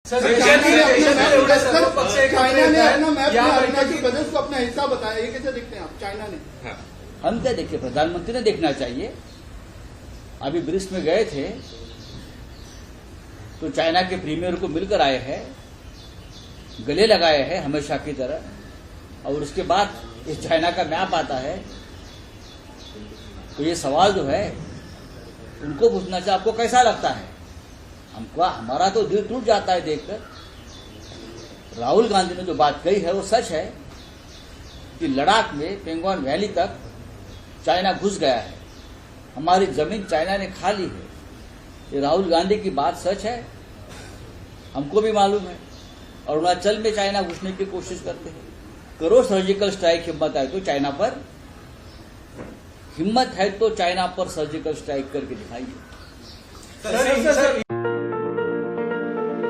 China ने अपना map Arunachal Pradesh को अपना हिस्सा बताया, ये कैसे देखते हैं आप? चाइना ने हम क्या देखिए, प्रधानमंत्री ने देखना चाहिए। अभी ब्रिक्स में गए थे तो चाइना के प्रीमियर को मिलकर आए हैं, गले लगाए हैं हमेशा की तरह, और उसके बाद ये चाइना का मैप आता है तो ये सवाल जो है उनको पूछना चाहिए, आपको कैसा लगता है? हमको हमारा तो दिल टूट जाता है देखकर। राहुल गांधी ने जो बात कही है वो सच है कि लद्दाख में पेंगोंग वैली तक चाइना घुस गया है, हमारी जमीन चाइना ने खा ली है। ये राहुल गांधी की बात सच है, हमको भी मालूम है। अरुणाचल में चाइना घुसने की कोशिश करते हैं। करो सर्जिकल स्ट्राइक, हिम्मत है तो चाइना पर, हिम्मत है तो चाइना पर सर्जिकल स्ट्राइक करके दिखाइए।